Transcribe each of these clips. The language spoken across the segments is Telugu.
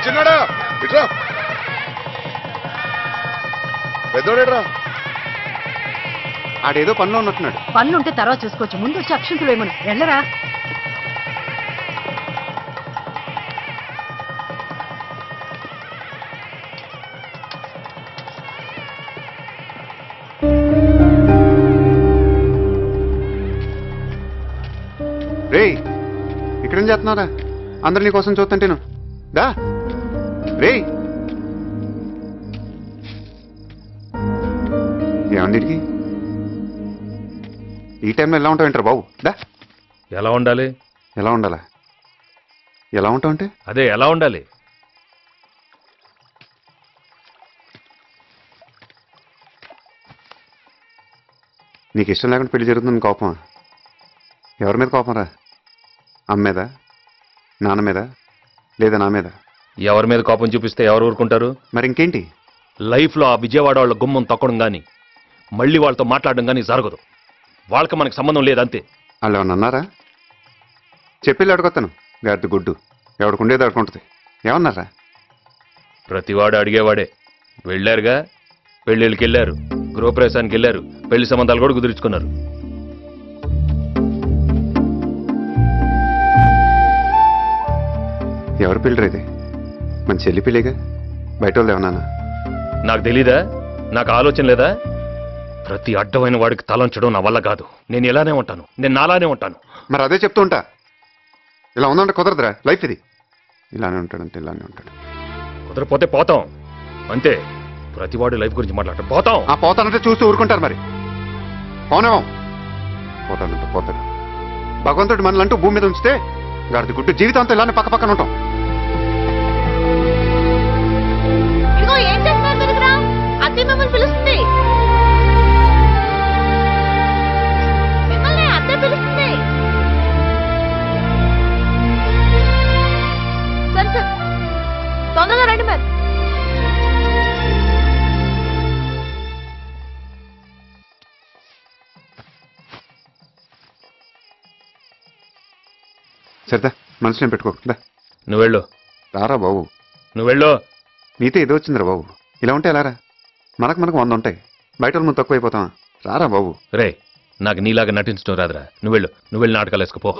చిన్నడా ఇట్రా, పెద్దోడేట్రా? ఆడేదో పనిలో ఉన్నట్టున్నాడు. పనులుంటే తర్వాత చూసుకోవచ్చు, ముందు వచ్చి అక్షంతులు ఏమను. వెళ్ళరా. రే, ఇక్కడేం చేస్తున్నారా? అందరు నీ కోసం చూస్తుంటేను. దా రే, ఏమందిడికి ఈ టైంలో ఎలా ఉంటావు ఏంటారు బాబు? దా. ఎలా ఉండాలి? ఎలా ఉండాలా? ఎలా ఉంటావు అంటే అదే ఎలా ఉండాలి? నీకు ఇష్టం లేకుండా పెళ్లి జరుగుతుంది కోపమా? ఎవరి మీద కోపం రా? అమ్మ మీద, నాన్న మీద, లేదా నా మీద? ఎవరి మీద కోపం చూపిస్తే ఎవరు ఊరుకుంటారు? మరి ఇంకేంటి? లైఫ్లో ఆ విజయవాడ వాళ్ళ గుమ్మం తొక్కడం కానీ మళ్ళీ వాళ్ళతో మాట్లాడడం కానీ జరగదు. వాళ్ళకి మనకు సంబంధం లేదంతే. వాళ్ళు ఏమన్నా అన్నారా? చెప్పి అడుగుతాను. గారిది గుడ్డు ఎవడికి ఉండేది అడుకుంటుంది. ఏమన్నారా? ప్రతివాడు అడిగేవాడే. వెళ్ళారుగా, పెళ్ళిళ్ళకి వెళ్ళారు, గృహప్రవేశానికి వెళ్ళారు, పెళ్లి సంబంధాలు కూడా కుదుర్చుకున్నారు. ఎవరు పెళ్ళి ఇది? మన చెల్లి పెళ్ళిగా? బయట వాళ్ళు ఏమన్నా? నాకు తెలీదా? నాకు ఆలోచన లేదా? ప్రతి అడ్డమైన వాడికి తలంచడం నా వల్ల కాదు. నేను ఇలానే ఉంటాను, నేను నాలానే ఉంటాను. మరి అదే చెప్తూ ఉంటా. ఇలా ఉందంటే కుదరదురా. లైఫ్ ఇది. ఇలానే ఉంటాడంటే ఇలానే ఉంటాడు. కుదరపోతే పోతాం అంతే. ప్రతివాడు లైఫ్ గురించి మాట్లాడటం పోతాం. ఆ పోతానంటే చూస్తూ ఊరుకుంటారు. మరి పోనేమో. పోతాడంటే పోతాడు. భగవంతుడు మనలంటూ భూమి మీద ఉంచితే గాడిది గుడ్డు జీవితంతో ఇలానే పక్క పక్కన ఉంటాం. ఏం చేస్తున్నారు తెలుగురా? అత్తే మిమ్మల్ని పిలుస్తుంది. మిమ్మల్ని అత్తే పిలుస్తుంది. సరే సరే, తొందరగా రండి మరి. సరదా మనసులో పెట్టుకో. నువ్వు వెళ్ళు. రారా బాబు. నువ్వు వెళ్ళు. నీతో ఏదో వచ్చిందిరా బాబు. ఇలా ఉంటే ఎలా రా? మనకు 100 ఉంటాయి. బయట వాళ్ళు ముందు తక్కువ అయిపోతావా? రారా బాబు. రే, నాకు నీలాగా నటించడం రాదురా. నువ్వు వెళ్ళి నాటకాలు వేసుకుపో.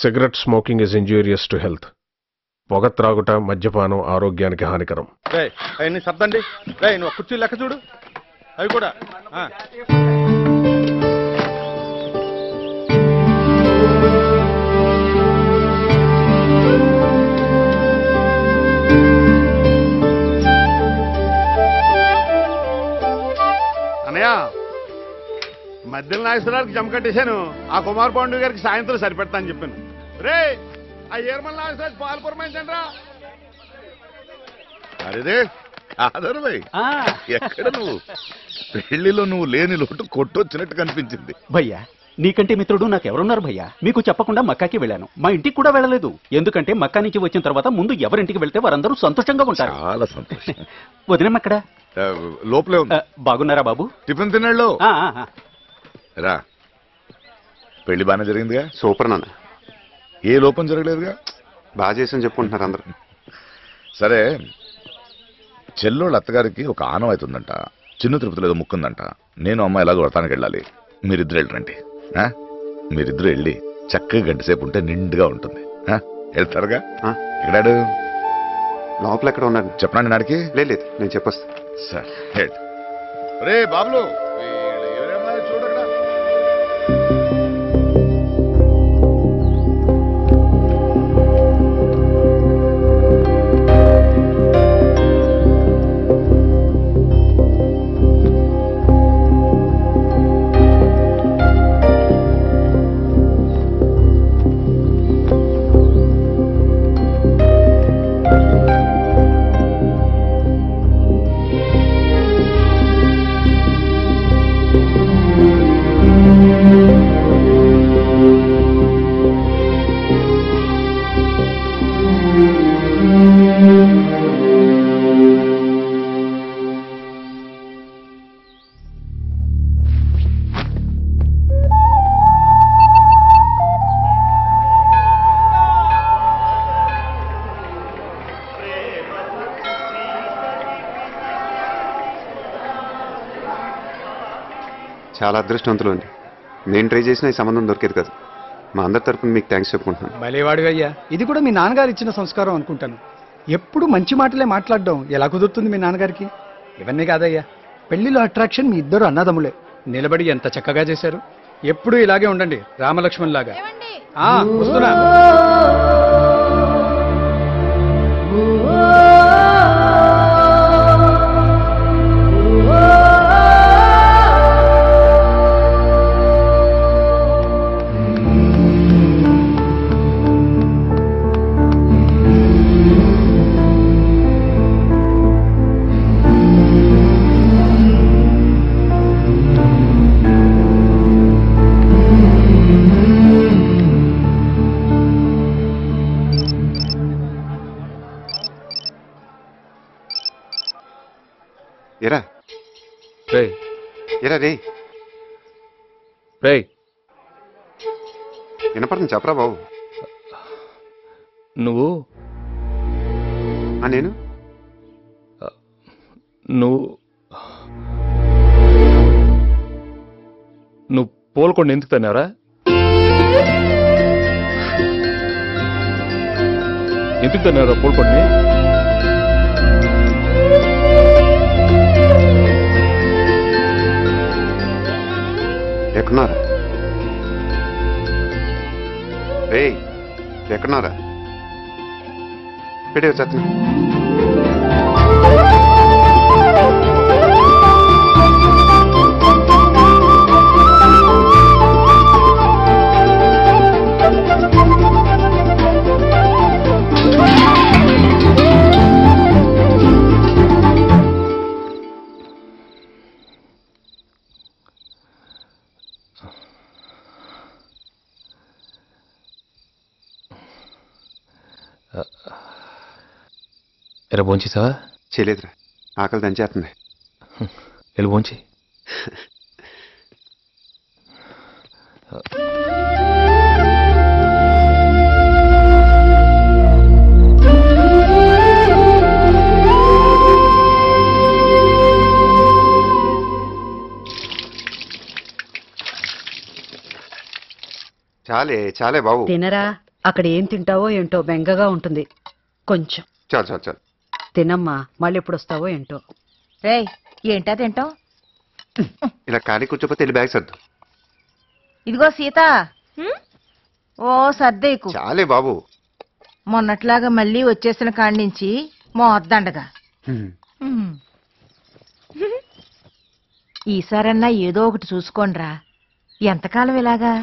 Cigarette smoking is injurious to health. పొగ త్రాగుట, మద్యపానం ఆరోగ్యానికి హానికరం. సర్దండి. నువ్వు కుర్చీ లెక్క చూడు. అవి కూడా అన్నయ్య, మధ్యలో నాగేశ్వరరావుకి జమ కట్టేశాను. ఆ కుమార్ పాండు గారికి సాయంత్రం సరిపెడతా అని చెప్పాను. రే, ఆ ఏర్మల్ నాగేశ్వరరావు పాలు పురమాయించండి రా. అరేదే ఆదరు భయ్, ఎక్కడ నువ్వు? పెళ్లిలో నువ్వు లేని లోటు కొట్టొచ్చినట్టు కనిపించింది. భయ్యా, నీకంటే మిత్రుడు నాకెవరున్నారు భయ్యా? మీకు చెప్పకుండా మక్కాకి వెళ్ళాను. మా ఇంటికి కూడా వెళ్ళలేదు. ఎందుకంటే మక్కా నుంచి వచ్చిన తర్వాత ముందు ఎవరింటికి వెళ్తే వారందరూ సంతోషంగా ఉంటారు. చాలా సంతోషం. వదిలేం అక్కడ లోపలే ఉంది. బాగున్నారా బాబు? టిఫిన్ తిన్నాళ్ళు రా. పెళ్లి బాగానే జరిగిందిగా? సూపర్ నాన్న. ఏ లోపం జరగలేదుగా? బాగా చేసని చెప్పుకుంటున్నారు అందరు. సరే, చెల్లోళ్ళ అత్తగారికి ఒక ఆనం అవుతుందంట. చిన్న తిరుపతిలో ఏదో ముక్కుందంట. నేను అమ్మాయి ఎలాగో వ్రతానికి వెళ్ళాలి. మీరిద్దరు వెళ్ళరండి. మీరిద్దరు వెళ్ళి చక్కగా గంట సేపు ఉంటే నిండుగా ఉంటుంది. వెళ్తారుగా? ఎక్కడాడు? లోపల ఎక్కడ ఉన్నాడు చెప్పనండి. నాడికి లేదు, నేను చెప్పొస్తా. సరే రే బాబులు, చూడరా. చాలా అదృష్టవంతులు అండి. నేను ట్రై చేసిన ఈ సంబంధం దొరికేది కాదు. మా అందరి తరపున మీకు థ్యాంక్స్ చెప్పుకుంటున్నాను. భలేవాడు అయ్యా. ఇది కూడా మీ నాన్నగారు ఇచ్చిన సంస్కారం అనుకుంటాను. ఎప్పుడు మంచి మాటలే మాట్లాడడం ఎలా కుదురుతుంది మీ నాన్నగారికి? ఇవన్నీ కాదయ్యా, పెళ్లిలో అట్రాక్షన్ మీ ఇద్దరు అన్నదమ్ములే. నిలబడి ఎంత చక్కగా చేశారు. ఎప్పుడు ఇలాగే ఉండండి, రామలక్ష్మణ్ లాగా. వస్తున్నా. ఎరా రేయ్ ఎరా రే రేయ్ వినపడుతుంది, చెప్పరా బాబు. నువ్వు నేను నువ్వు నువ్వు పోల్కొండ ఎందుకు తన్నారా? ఎందుకు తన్నారా పోల్కొండని? ఎక్కడున్నారా రే? ఎక్కడున్నారా? పెడే వచ్చేస్తున్నా. ఎరా భోంచేసావా? చేయలేదురా, ఆకలి దంచేస్తుంది. వెళ్ళి భోంచి. చాలే చాలే బాబు. తినరా, అక్కడ ఏం తింటావో ఏంటో బెంగగా ఉంటుంది. కొంచెం చాలు చాలు చాలు తినమ్మా, మళ్ళీ ఎప్పుడు వస్తావో ఏంటో. రేయ్ ఏంటా తింటాం? ఇలా ఖాళీ కూర్చోపోతే వెళ్ళి బ్యాగ్ సర్దు. ఇదిగో సీత, ఓ సర్దేకు. చాలే బాబు. మొన్నట్లాగా మళ్ళీ వచ్చేసిన కాడి నుంచి మోద్దండగా. ఈసారన్నా ఏదో ఒకటి చూసుకోండ్రా. ఎంతకాలం ఇలాగా?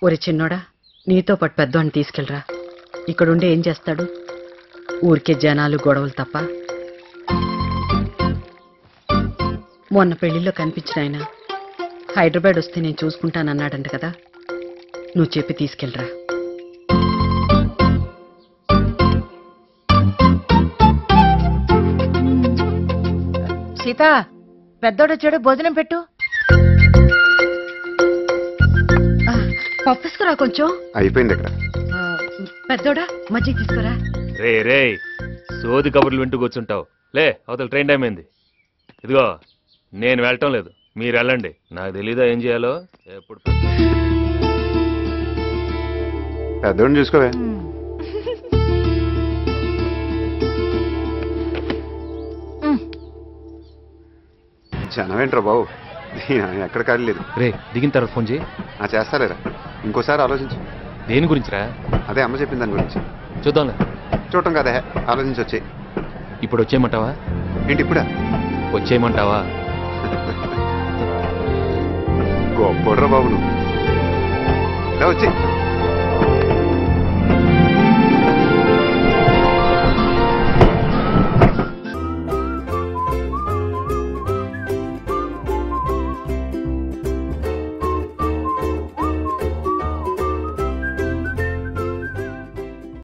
ఒరి చిన్నోడా, నీతో పాటు పెద్దవాడిని తీసుకెళ్ళరా. ఇక్కడుండి ఏం చేస్తాడు? ఊరికే జనాలు గొడవలు తప్ప. మొన్న పెళ్లిలో కనిపించిన ఆయన హైదరాబాద్ వస్తే నేను చూసుకుంటానన్నాడంట కదా, నువ్వు చెప్పి తీసుకెళ్ళరా. సీత, పెద్దోడొచ్చాడు, భోజనం పెట్టు. పప్పుసుకురా కొంచెం. అయిపోయింది ఇక్కడ. పెద్దోడా మజ్జిగ తీసుకురా. రే రే సోది కబుర్లు వింటూ కూర్చుంటావు. లే, అవతల ట్రైన్ టైం అయింది. ఇదిగో నేను వెళ్ళటం లేదు, మీరు వెళ్ళండి. నాకు తెలీదా ఏం చేయాలో? ఎప్పుడు పెద్దోడిని చూసుకోవే. జనమేంట్రా బాబు, ఎక్కడ ఖాళీ లేదు. రే దిగిన తర్వాత ఫోన్ చేయి. చేస్తాలేరా, ఇంకోసారి ఆలోచించు. దేని గురించిరా? అదే అమ్మ చెప్పిన దాని గురించి. చూద్దాంలే. చూడటం కదే, ఆలోచించి వచ్చే. ఇప్పుడు వచ్చేయమంటావా? ఏంటి ఇప్పుడా? వచ్చేయమంటావా? గొప్పడ్రా బాబు నువ్వు. వచ్చే